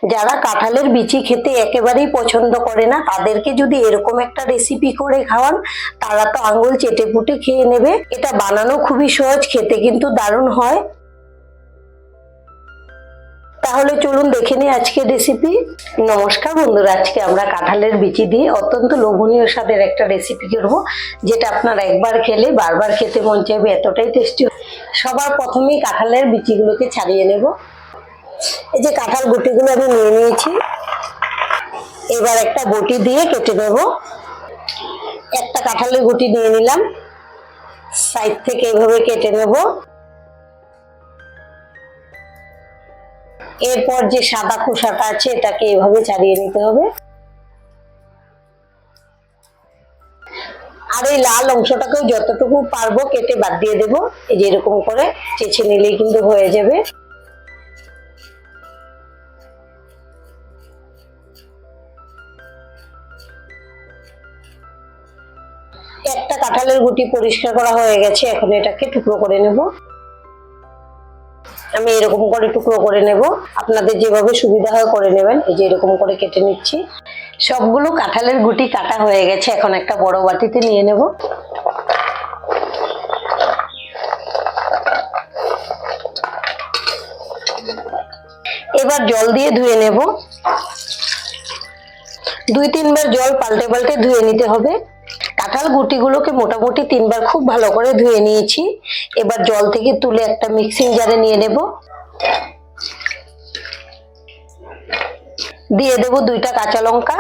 যারা কাঁঠালের বিচি খেতে একেবারেই পছন্দ করে না তাদেরকে যদি এরকম একটা রেসিপি করে খাওয়ান তারা তো আঙুল চেটে পুটে খেয়ে নেবে। এটা বানানো খুবই সহজ, খেতে কিন্তু দারুণ হয়। তাহলে চলুন দেখে নিই আজকের রেসিপি। নমস্কার বন্ধুরা, আজকে আমরা কাঁঠালের বিচি দিয়ে অত্যন্ত লোভনীয় স্বাদের একটা রেসিপি করব, যেটা আপনারা একবার খেলে বারবার খেতে মন চাইবে, এতটাই টেস্টি। সবার প্রথমেই কাঁঠালের বিচিগুলোকে ছাড়িয়ে নেব। এই যে কাঁঠাল গুটিগুলো আমি নিয়ে নিয়েছি, এবার একটা বটি দিয়ে কেটে নেব। একটা কাঁঠালের গুটি নিয়ে নিলাম, সাইড থেকে এভাবে কেটে নেব। এরপর যে সাদা খোসাটা আছে এটাকে এভাবে ছাড়িয়ে নিতে হবে। আর এই লাল অংশটাকেও যতটুকু পারবো কেটে বাদ দিয়ে দেবো। এই যে এরকম করে চেঁচে নিলেই কিন্তু হয়ে যাবে। একটা কাঁঠালের গুটি পরিষ্কার করা হয়ে গেছে, এখন এটাকে টুকরো করে নেব। আমি এরকম করে টুকরো করে নেব, আপনাদের যেভাবে সুবিধা হয় করে নেবেন। এই যে এরকম করে কেটে নিচ্ছি। সবগুলো কাঁঠালের গুটি কাটা হয়ে গেছে, এখন একটা বড় বাটিতে নিয়ে নেব। এবার জল দিয়ে ধুয়ে নেব। 2-3 বার জল পাল্টে পাল্টে ধুয়ে নিতে হবে। কাঁঠাল গুটিগুলোকে মোটামুটি 3 বার খুব ভালো করে ধুয়ে নিয়েছি। এবার জল থেকে তুলে একটা মিক্সিং জারে নিয়ে নেব। দিয়ে দেব 2টা কাঁচা লঙ্কা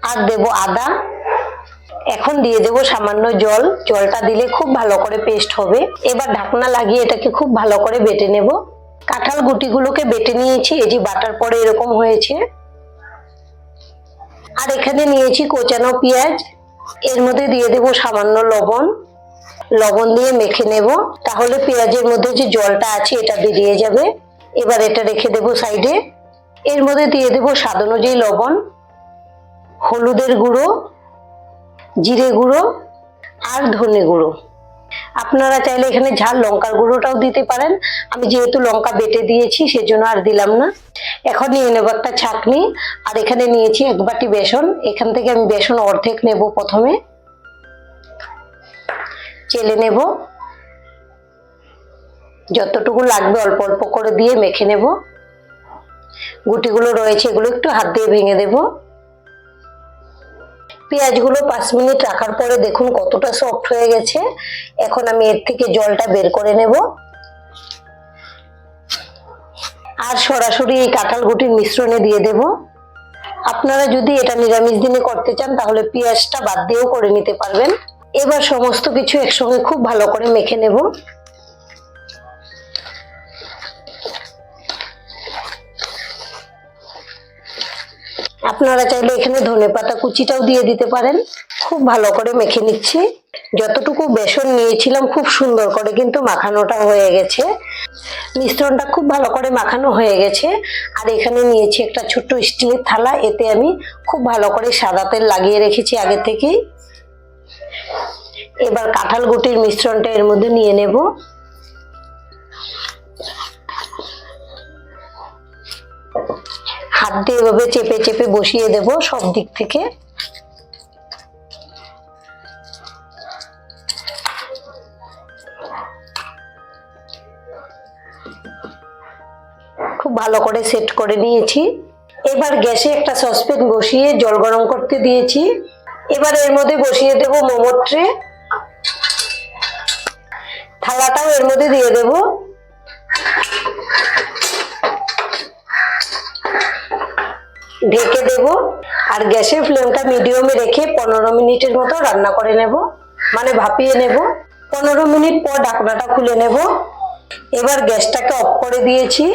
আর দেব আদা। এখন দিয়ে দেব সামান্য জল। জলটা দিলে খুব ভালো করে পেস্ট হবে। এবার ঢাকনা লাগিয়ে এটাকে খুব ভালো করে বেটে নেব। কাঁঠাল গুটিগুলোকে বেটে নিয়েছি, এই যে বাটার পরে এরকম হয়েছে। আর এখানে নিয়েছি কোচানো পেঁয়াজ, এর মধ্যে দিয়ে দেব সামান্য লবণ। লবণ দিয়ে মেখে নেব, তাহলে পেঁয়াজের মধ্যে যে জলটা আছে এটা বেরিয়ে যাবে। এবার এটা রেখে দেব সাইডে। এর মধ্যে দিয়ে দেব স্বাদ অনুযায়ী লবণ, হলুদের গুঁড়ো, জিরে গুঁড়ো আর ধনে গুঁড়ো। আপনারা চাইলে এখানে ঝাল লঙ্কার গুঁড়োটাও দিতে পারেন। আমি যেহেতু লঙ্কা বেটে দিয়েছি সেজন্য আর দিলাম না। এখন নিয়ে নেব একটা ছাঁকনি, আর এখানে নিয়েছি 1 বাটি বেসন। এখান থেকে আমি বেসন অর্ধেক নেব, প্রথমে চেলে নেব। যতটুকু লাগবে অল্প অল্প করে দিয়ে মেখে নেব। গুটিগুলো রয়েছে এগুলো একটু হাত দিয়ে ভেঙে দেব। পেঁয়াজগুলো 5 মিনিট রাখার পরে দেখুন কতটা সফট হয়ে গেছে। এখন আমি এর থেকে জলটা বের করে নেব আর সরাসরি এই কাঁঠাল গুটির মিশ্রণে দিয়ে দেব। আপনারা যদি এটা নিরামিষ দিনে করতে চান তাহলে পেঁয়াজটা বাদ দিয়েও করে নিতে পারবেন। এবার সমস্ত কিছু একসঙ্গে খুব ভালো করে মেখে নেব। আপনারা চাইলে এখানে ধনেপাতা কুচিটাও দিয়ে দিতে পারেন। খুব ভালো করে মেখে নিচ্ছি। যতটুকু বেসন নিয়েছিলাম খুব সুন্দর করে কিন্তু মাখানোটা হয়ে গেছে। মিশ্রণটা খুব ভালো করে মাখানো হয়ে গেছে। আর এখানে নিয়েছি একটা ছোট্ট স্টিলের থালা, এতে আমি খুব ভালো করে সাদা তেল লাগিয়ে রেখেছি আগে থেকেই। এবার কাঁঠাল গুটির মিশ্রণটা এর মধ্যে নিয়ে নেব। হাত দিয়ে এভাবে চেপে চেপে বসিয়ে দেব সব দিক থেকে। খুব ভালো করে সেট করে নিয়েছি। এবার গ্যাসে একটা সসপ্যান বসিয়ে জল গরম করতে দিয়েছি। এবার এর মধ্যে বসিয়ে দেব মোমোর ট্রে। থালাটাও এর মধ্যে দিয়ে দেব। ঢেকে দেব আর গ্যাসের ফ্লেমটা মিডিয়ামে রেখে 15 মিনিটের মতো রান্না করে নেব, মানে ভাপিয়ে নেব। 15 মিনিট পর ঢাকনাটা খুলে নেব। এবার গ্যাসটাকে অফ করে দিয়েছি।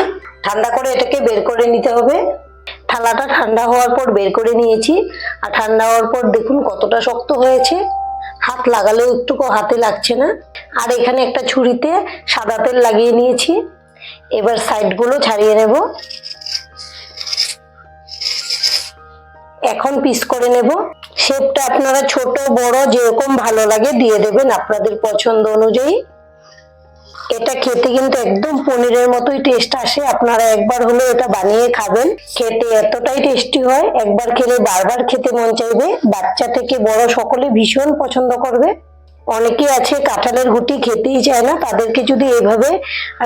ঠান্ডা করে এটাকে বের করে নিতে হবে। থালাটা ঠান্ডা হওয়ার পর বের করে নিয়েছি। আর ঠান্ডা হওয়ার পর দেখুন কতটা শক্ত হয়েছে, হাত লাগালেও একটুকু হাতে লাগছে না। আর এখানে একটা ছুরিতে সাদা তেল লাগিয়ে নিয়েছি। এবার সাইডগুলো ছাড়িয়ে নেব। এখন পিস করে নেব। শেপটা আপনারা ছোট বড় যেরকম ভালো লাগে দিয়ে দেবেন আপনাদের পছন্দ অনুযায়ী। এটা খেতে কিন্তু একদম পনিরের মতোই টেস্ট আসে। আপনারা একবার হলেও এটা বানিয়ে খাবেন, খেতে এতটাই টেস্টি হয়, একবার খেলে বারবার খেতে মন চাইবে। বাচ্চা থেকে বড় সকলে ভীষণ পছন্দ করবে। অনেকে আছে কাঁঠালের গুটি খেতেই চায় না, তাদেরকে যদি এইভাবে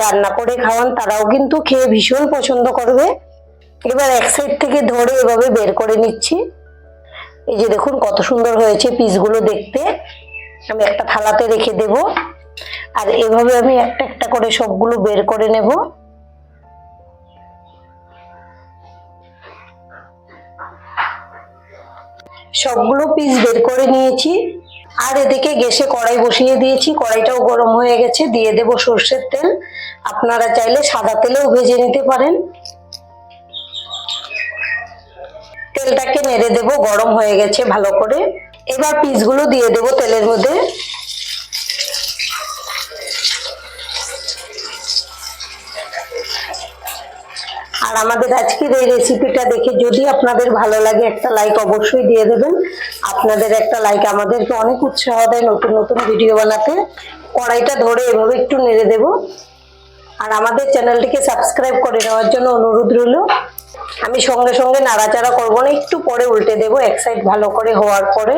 রান্না করে খাওয়ান তারাও কিন্তু খেয়ে ভীষণ পছন্দ করবে। এবার এক সাইড থেকে ধরে এভাবে বের করে নিচ্ছি। এই যে দেখুন কত সুন্দর হয়েছে পিসগুলো দেখতে। আমি একটা থালাতে রেখে দেব, আর এভাবে আমি একটা একটা করে সবগুলো বের করে নেব। সবগুলো পিস বের করে নিয়েছি। আর এদিকে গ্যাসে কড়াই বসিয়ে দিয়েছি, কড়াইটাও গরম হয়ে গেছে। দিয়ে দেব সর্ষের তেল, আপনারা চাইলে সাদা তেলেও ভেজে নিতে পারেন। তেলটাকে নেড়ে দেব, গরম হয়ে গেছে ভালো করে। এবার পিসগুলো দিয়ে দেব তেলের মধ্যে। আর আমাদের আজকের এই রেসিপিটা দেখে যদি আপনাদের ভালো লাগে একটা লাইক অবশ্যই দিয়ে দেবেন। আপনাদের একটা লাইক আমাদেরকে অনেক উৎসাহ দেয় নতুন নতুন ভিডিও বানাতে। কড়াইটা ধরে এভাবে একটু নেড়ে দেব, আর আমাদের চ্যানেলটিকে সাবস্ক্রাইব করে নেওয়ার জন্য অনুরোধ রইল। আমি সঙ্গে সঙ্গে নাড়াচাড়া করবো না, একটু পরে উল্টে দেব। এক সাইড ভালো করে হওয়ার পরে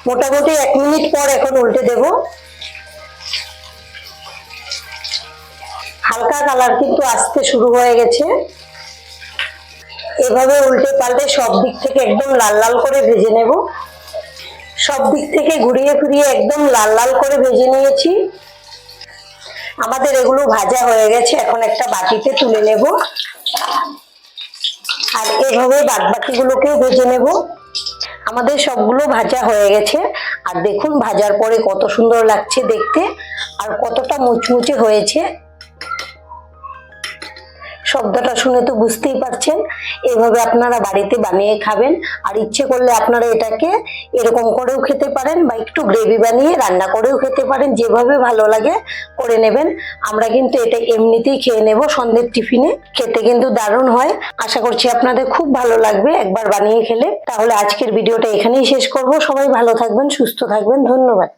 মোটামুটি 1 মিনিট পর এখন উল্টে দেব। হালকা কালার কিন্তু আসতে শুরু হয়ে গেছে। এভাবে উল্টে পাল্টে সব দিক থেকে একদম লাল লাল করে ভেজে নেব। সব দিক থেকে ঘুরিয়ে ফিরিয়ে একদম লাল লাল করে ভেজে নিয়েছি। আমাদের এগুলো ভাজা হয়ে গেছে, এখন একটা বাটিতে তুলে নেব। আর এভাবে বাদবাকিগুলোকেও ভেজে নেব। আমাদের সবগুলো ভাজা হয়ে গেছে। আর দেখুন ভাজার পরে কত সুন্দর লাগছে দেখতে, আর কতটা মুচমুচে হয়েছে। শব্দটা শুনে তো বুঝতেই পারছেন। এইভাবে আপনারা বাড়িতে বানিয়ে খাবেন। আর ইচ্ছে করলে আপনারা এটাকে এরকম করেও খেতে পারেন, বা একটু গ্রেভি বানিয়ে রান্না করেও খেতে পারেন, যেভাবে ভালো লাগে করে নেবেন। আমরা কিন্তু এটা এমনিতেই খেয়ে নেব সন্ধ্যের টিফিনে। খেতে কিন্তু দারুণ হয়। আশা করছি আপনাদের খুব ভালো লাগবে একবার বানিয়ে খেলে। তাহলে আজকের ভিডিওটা এখানেই শেষ করব। সবাই ভালো থাকবেন, সুস্থ থাকবেন, ধন্যবাদ।